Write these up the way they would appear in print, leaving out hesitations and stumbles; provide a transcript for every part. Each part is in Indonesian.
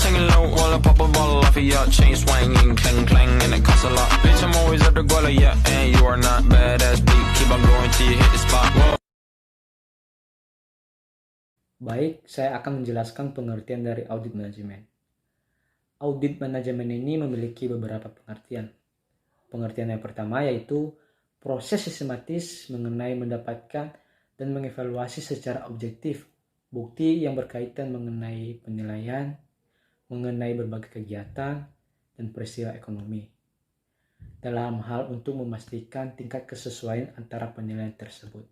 singing low while I pop a bottle off of your chain swinging, clang clang, and it costs a lot. Bitch, I'm always at the guala, yeah, and you are not badass beat. Keep on going till you hit the spot. Whoa. Baik, saya akan menjelaskan pengertian dari audit manajemen. Audit manajemen ini memiliki beberapa pengertian. Pengertian yang pertama yaitu proses sistematis mengenai mendapatkan dan mengevaluasi secara objektif bukti yang berkaitan mengenai penilaian, mengenai berbagai kegiatan dan peristiwa ekonomi. Dalam hal untuk memastikan tingkat kesesuaian antara penilaian tersebut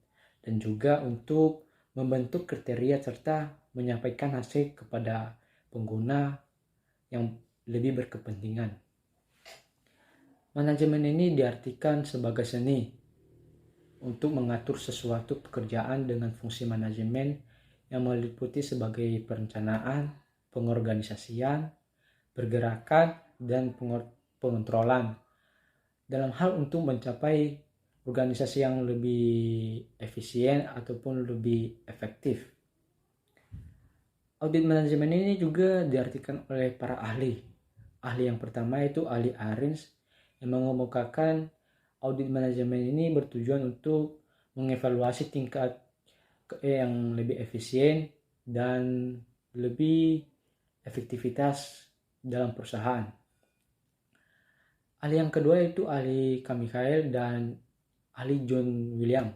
dan juga untuk membentuk kriteria serta menyampaikan hasil kepada pengguna yang lebih berkepentingan. Manajemen ini diartikan sebagai seni untuk mengatur sesuatu pekerjaan dengan fungsi manajemen yang meliputi sebagai perencanaan, pengorganisasian, pergerakan, dan pengontrolan dalam hal untuk mencapai organisasi yang lebih efisien ataupun lebih efektif. Audit manajemen ini juga diartikan oleh para ahli. Ahli yang pertama yaitu ahli Arins yang mengemukakan audit manajemen ini bertujuan untuk mengevaluasi tingkat yang lebih efisien dan lebih efektivitas dalam perusahaan. Ahli yang kedua yaitu ahli Kamikael dan ahli John William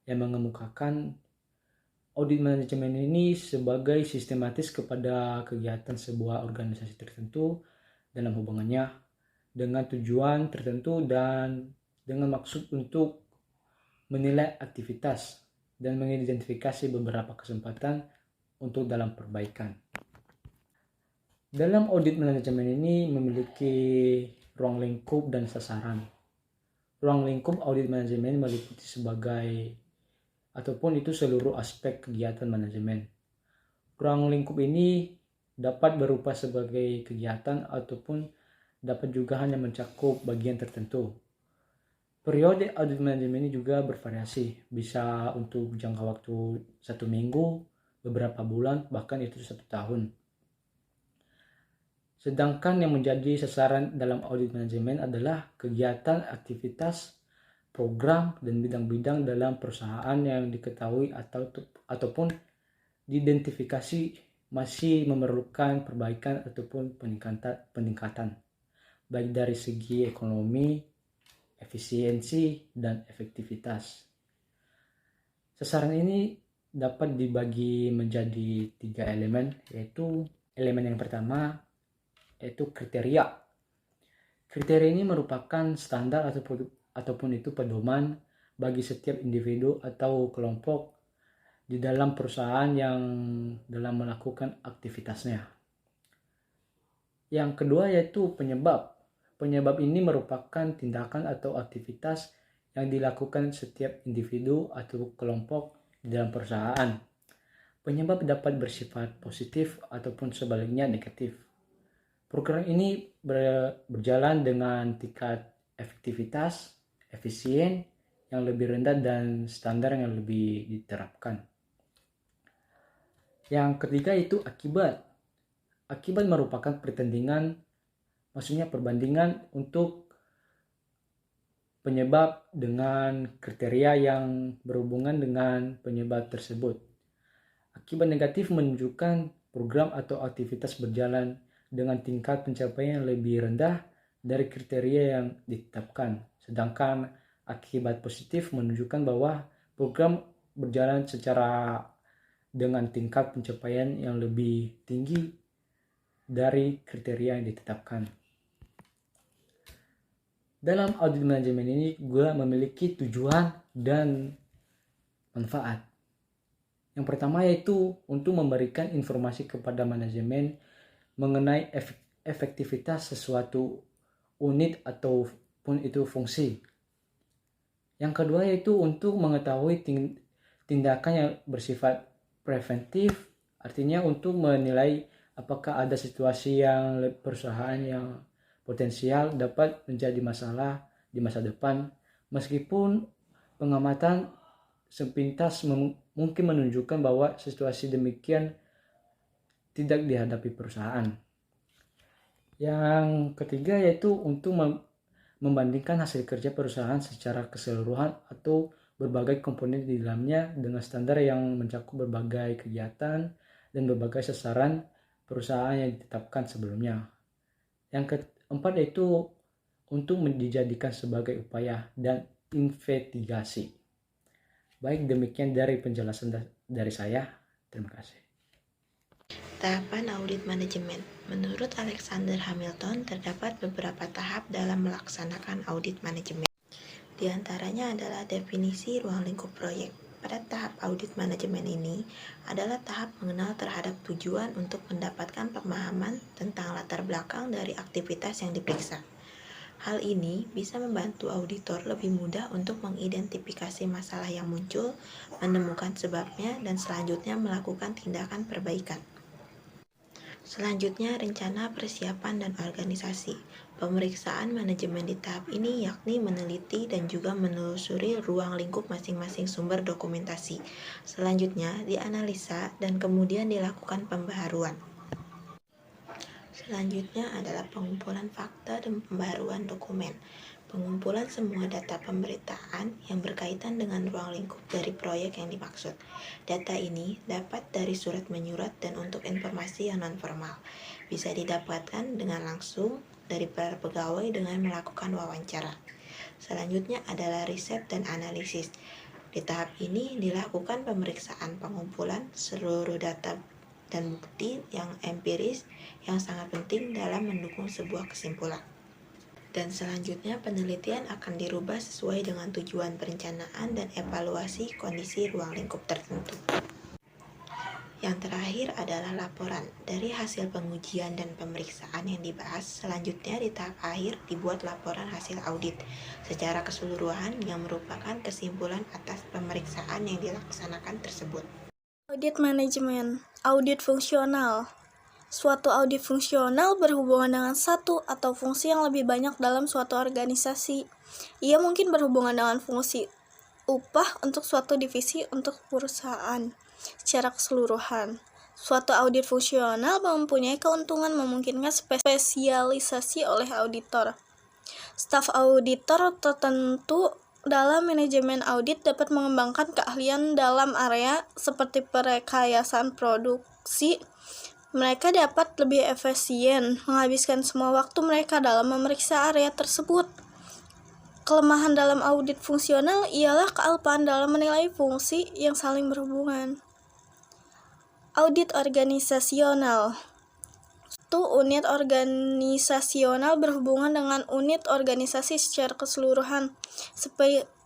yang mengemukakan audit manajemen ini sebagai sistematis kepada kegiatan sebuah organisasi tertentu dalam hubungannya dengan tujuan tertentu dan dengan maksud untuk menilai aktivitas dan mengidentifikasi beberapa kesempatan untuk dalam perbaikan. Dalam audit manajemen ini memiliki ruang lingkup dan sasaran. Ruang lingkup audit manajemen meliputi sebagai ataupun itu seluruh aspek kegiatan manajemen. Ruang lingkup ini dapat berupa sebagai kegiatan ataupun dapat juga hanya mencakup bagian tertentu. Periode audit manajemen ini juga bervariasi, bisa untuk jangka waktu 1 minggu, beberapa bulan, bahkan itu 1 tahun. Sedangkan yang menjadi sasaran dalam audit manajemen adalah kegiatan, aktivitas, program, dan bidang-bidang dalam perusahaan yang diketahui ataupun diidentifikasi masih memerlukan perbaikan ataupun peningkatan, baik dari segi ekonomi, efisiensi, dan efektivitas. Sasaran ini dapat dibagi menjadi 3 elemen, yaitu elemen yang pertama yaitu kriteria. Kriteria ini merupakan standar ataupun itu pedoman bagi setiap individu atau kelompok di dalam perusahaan yang dalam melakukan aktivitasnya. Yang kedua yaitu penyebab. Penyebab ini merupakan tindakan atau aktivitas yang dilakukan setiap individu atau kelompok di dalam perusahaan. Penyebab dapat bersifat positif ataupun sebaliknya negatif. Program ini berjalan dengan tingkat efektivitas, efisien yang lebih rendah dan standar yang lebih diterapkan. Yang ketiga itu akibat. Akibat merupakan perbandingan untuk penyebab dengan kriteria yang berhubungan dengan penyebab tersebut. Akibat negatif menunjukkan program atau aktivitas berjalan dengan tingkat pencapaian yang lebih rendah dari kriteria yang ditetapkan. Sedangkan akibat positif menunjukkan bahwa program berjalan dengan tingkat pencapaian yang lebih tinggi dari kriteria yang ditetapkan. Dalam audit manajemen ini juga memiliki tujuan dan manfaat. Yang pertama yaitu untuk memberikan informasi kepada manajemen mengenai efektivitas sesuatu unit ataupun itu fungsi. Yang kedua yaitu untuk mengetahui tindakan yang bersifat preventif, artinya untuk menilai apakah ada situasi yang perusahaan yang potensial dapat menjadi masalah di masa depan, meskipun pengamatan sepintas mungkin menunjukkan bahwa situasi demikian tidak dihadapi perusahaan. Yang ketiga yaitu untuk membandingkan hasil kerja perusahaan secara keseluruhan atau berbagai komponen di dalamnya dengan standar yang mencakup berbagai kegiatan dan berbagai sasaran perusahaan yang ditetapkan sebelumnya. Yang keempat yaitu untuk dijadikan sebagai upaya dan investigasi. Baik, demikian dari penjelasan dari saya. Terima kasih. Tahapan audit manajemen. Menurut Alexander Hamilton, terdapat beberapa tahap dalam melaksanakan audit manajemen. Di antaranya adalah definisi ruang lingkup proyek. Pada tahap audit manajemen ini adalah tahap mengenal terhadap tujuan untuk mendapatkan pemahaman tentang latar belakang dari aktivitas yang diperiksa. Hal ini bisa membantu auditor lebih mudah untuk mengidentifikasi masalah yang muncul, menemukan sebabnya, dan selanjutnya melakukan tindakan perbaikan. Selanjutnya, rencana persiapan dan organisasi. Pemeriksaan manajemen di tahap ini yakni meneliti dan juga menelusuri ruang lingkup masing-masing sumber dokumentasi. Selanjutnya, dianalisa dan kemudian dilakukan pembaharuan. Selanjutnya adalah pengumpulan fakta dan pembaharuan dokumen. Pengumpulan semua data pemberitaan yang berkaitan dengan ruang lingkup dari proyek yang dimaksud. Data ini dapat dari surat menyurat dan untuk informasi yang non-formal. Bisa didapatkan dengan langsung dari para pegawai dengan melakukan wawancara. Selanjutnya adalah riset dan analisis. Di tahap ini dilakukan pemeriksaan pengumpulan seluruh data dan bukti yang empiris yang sangat penting dalam mendukung sebuah kesimpulan. Dan selanjutnya penelitian akan dirubah sesuai dengan tujuan perencanaan dan evaluasi kondisi ruang lingkup tertentu. Yang terakhir adalah laporan. Dari hasil pengujian dan pemeriksaan yang dibahas, selanjutnya di tahap akhir dibuat laporan hasil audit secara keseluruhan yang merupakan kesimpulan atas pemeriksaan yang dilaksanakan tersebut. Audit manajemen, audit fungsional. Suatu audit fungsional berhubungan dengan satu atau fungsi yang lebih banyak dalam suatu organisasi. Ia mungkin berhubungan dengan fungsi upah untuk suatu divisi untuk perusahaan secara keseluruhan. Suatu audit fungsional mempunyai keuntungan memungkinkan spesialisasi oleh auditor. Staf auditor tertentu dalam manajemen audit dapat mengembangkan keahlian dalam area seperti perekayasaan produksi. Mereka dapat lebih efisien menghabiskan semua waktu mereka dalam memeriksa area tersebut. Kelemahan dalam audit fungsional ialah kealpaan dalam menilai fungsi yang saling berhubungan. Audit organisasional. Suatu unit organisasional berhubungan dengan unit organisasi secara keseluruhan,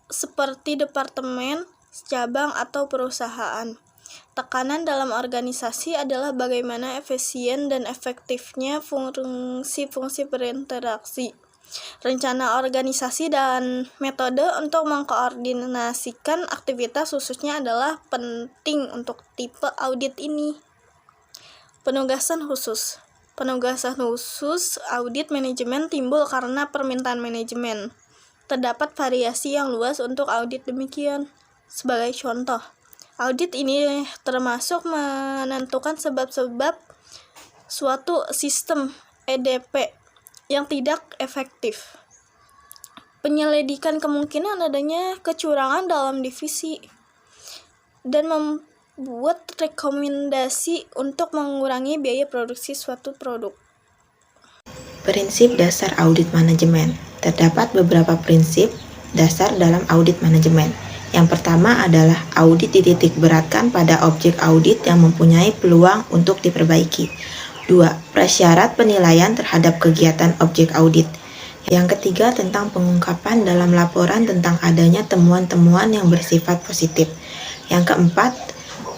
seperti departemen, cabang, atau perusahaan. Tekanan dalam organisasi adalah bagaimana efisien dan efektifnya fungsi-fungsi berinteraksi. Rencana organisasi dan metode untuk mengkoordinasikan aktivitas khususnya adalah penting untuk tipe audit ini. Penugasan khusus. Penugasan khusus audit manajemen timbul karena permintaan manajemen. Terdapat variasi yang luas untuk audit demikian. Sebagai contoh, audit ini termasuk menentukan sebab-sebab suatu sistem EDP yang tidak efektif. Penyelidikan kemungkinan adanya kecurangan dalam divisi dan membuat rekomendasi untuk mengurangi biaya produksi suatu produk. Prinsip dasar audit manajemen. Terdapat beberapa prinsip dasar dalam audit manajemen. Yang pertama adalah audit dititik beratkan pada objek audit yang mempunyai peluang untuk diperbaiki. 2. Prasyarat penilaian terhadap kegiatan objek audit. Yang ketiga tentang pengungkapan dalam laporan tentang adanya temuan-temuan yang bersifat positif. Yang keempat,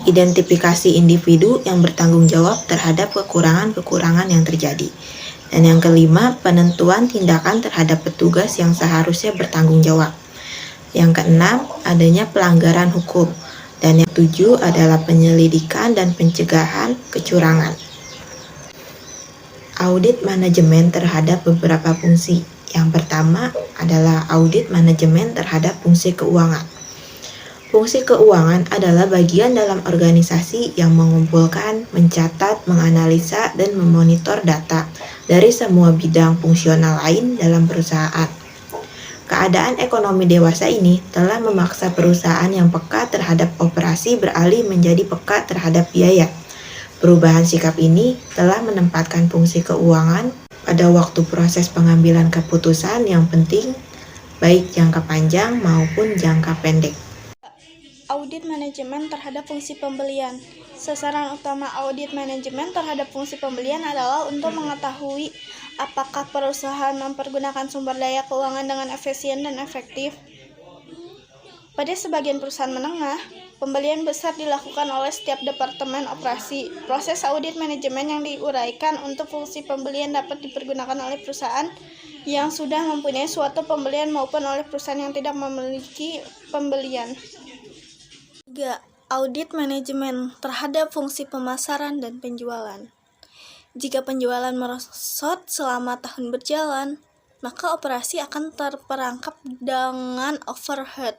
identifikasi individu yang bertanggung jawab terhadap kekurangan-kekurangan yang terjadi. Dan yang kelima, penentuan tindakan terhadap petugas yang seharusnya bertanggung jawab. Yang keenam, adanya pelanggaran hukum. Dan yang ketujuh adalah penyelidikan dan pencegahan kecurangan. Audit manajemen terhadap beberapa fungsi. Yang pertama adalah audit manajemen terhadap fungsi keuangan. Fungsi keuangan adalah bagian dalam organisasi yang mengumpulkan, mencatat, menganalisa, dan memonitor data dari semua bidang fungsional lain dalam perusahaan. Keadaan ekonomi dewasa ini telah memaksa perusahaan yang peka terhadap operasi beralih menjadi peka terhadap biaya. Perubahan sikap ini telah menempatkan fungsi keuangan pada waktu proses pengambilan keputusan yang penting, baik jangka panjang maupun jangka pendek. Audit manajemen terhadap fungsi pembelian. Sasaran utama audit manajemen terhadap fungsi pembelian adalah untuk mengetahui apakah perusahaan mempergunakan sumber daya keuangan dengan efisien dan efektif. Pada sebagian perusahaan menengah, pembelian besar dilakukan oleh setiap departemen operasi. Proses audit manajemen yang diuraikan untuk fungsi pembelian dapat dipergunakan oleh perusahaan yang sudah mempunyai suatu pembelian maupun oleh perusahaan yang tidak memiliki pembelian. 3. Audit manajemen terhadap fungsi pemasaran dan penjualan. Jika penjualan merosot selama tahun berjalan, maka operasi akan terperangkap dengan overhead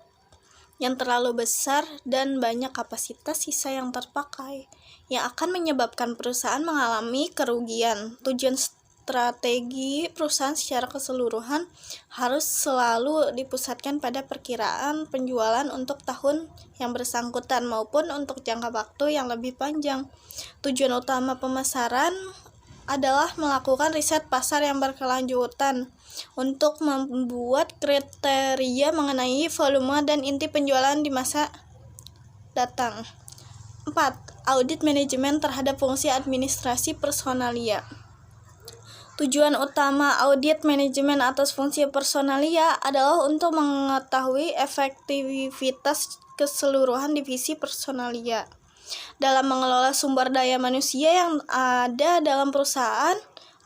yang terlalu besar dan banyak kapasitas sisa yang terpakai, yang akan menyebabkan perusahaan mengalami kerugian. Tujuan strategi perusahaan secara keseluruhan harus selalu dipusatkan pada perkiraan penjualan untuk tahun yang bersangkutan maupun untuk jangka waktu yang lebih panjang. Tujuan utama pemasaran adalah melakukan riset pasar yang berkelanjutan untuk membuat kriteria mengenai volume dan inti penjualan di masa datang. 4. Audit manajemen terhadap fungsi administrasi personalia. Tujuan utama audit manajemen atas fungsi personalia adalah untuk mengetahui efektivitas keseluruhan divisi personalia dalam mengelola sumber daya manusia yang ada dalam perusahaan.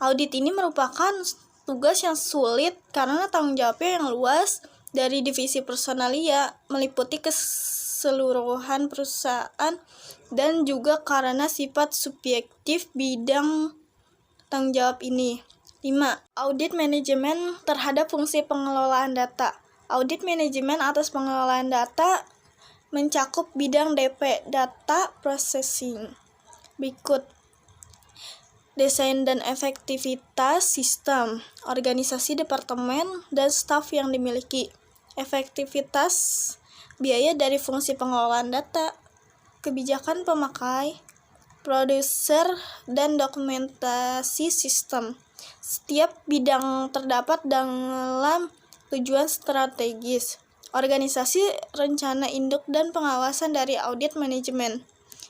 Audit ini merupakan tugas yang sulit karena tanggung jawabnya yang luas dari divisi personalia, meliputi keseluruhan perusahaan dan juga karena sifat subjektif bidang tanggung jawab ini. 5. Audit manajemen terhadap fungsi pengelolaan data. Audit manajemen atas pengelolaan data mencakup bidang DP, data processing. Berikut: desain dan efektivitas sistem, organisasi departemen dan staf yang dimiliki, efektivitas biaya dari fungsi pengelolaan data, kebijakan pemakai, produser dan dokumentasi sistem. Setiap bidang terdapat dalam tujuan strategis, organisasi, rencana induk dan pengawasan dari audit manajemen.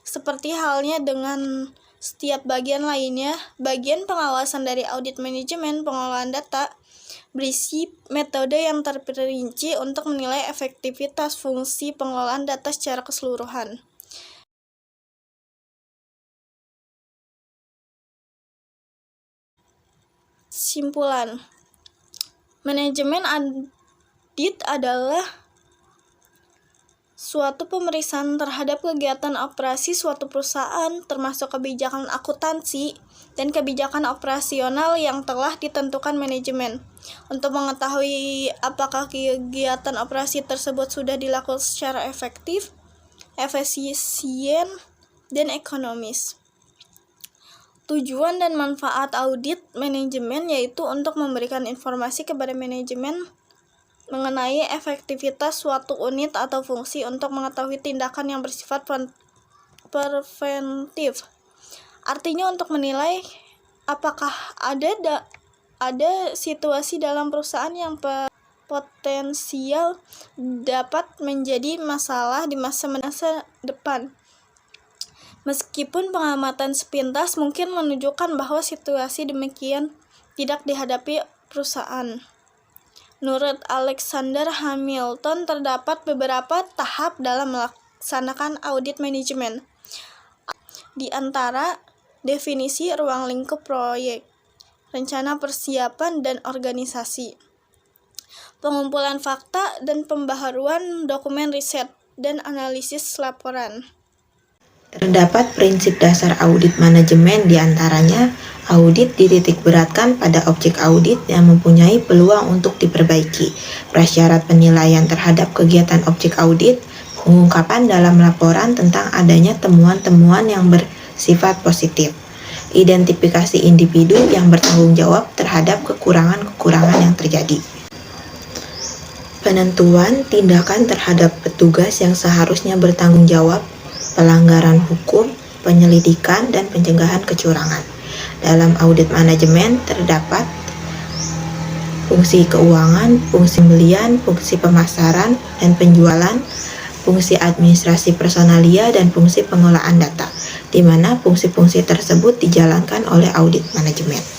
Seperti halnya dengan setiap bagian lainnya, bagian pengawasan dari audit manajemen pengelolaan data berisi metode yang terperinci untuk menilai efektivitas fungsi pengelolaan data secara keseluruhan. Simpulan: manajemen audit adalah suatu pemeriksaan terhadap kegiatan operasi suatu perusahaan, termasuk kebijakan akuntansi dan kebijakan operasional yang telah ditentukan manajemen, untuk mengetahui apakah kegiatan operasi tersebut sudah dilakukan secara efektif, efisien, dan ekonomis. Tujuan dan manfaat audit manajemen yaitu untuk memberikan informasi kepada manajemen mengenai efektivitas suatu unit atau fungsi, untuk mengetahui tindakan yang bersifat preventif. Artinya untuk menilai apakah ada situasi dalam perusahaan yang potensial dapat menjadi masalah di masa depan. Meskipun pengamatan sepintas mungkin menunjukkan bahwa situasi demikian tidak dihadapi perusahaan. Menurut Alexander Hamilton, terdapat beberapa tahap dalam melaksanakan audit manajemen. Di antara definisi ruang lingkup proyek, rencana persiapan dan organisasi, pengumpulan fakta dan pembaharuan dokumen riset, dan analisis laporan. Terdapat prinsip dasar audit manajemen, diantaranya audit dititik beratkan pada objek audit yang mempunyai peluang untuk diperbaiki, prasyarat penilaian terhadap kegiatan objek audit, pengungkapan dalam laporan tentang adanya temuan-temuan yang bersifat positif. identifikasi individu yang bertanggung jawab terhadap kekurangan-kekurangan yang terjadi. Penentuan tindakan terhadap petugas yang seharusnya bertanggung jawab, pelanggaran hukum, penyelidikan, dan pencegahan kecurangan. Dalam audit manajemen terdapat fungsi keuangan, fungsi pembelian, fungsi pemasaran dan penjualan, fungsi administrasi personalia, dan fungsi pengelolaan data, di mana fungsi-fungsi tersebut dijalankan oleh audit manajemen.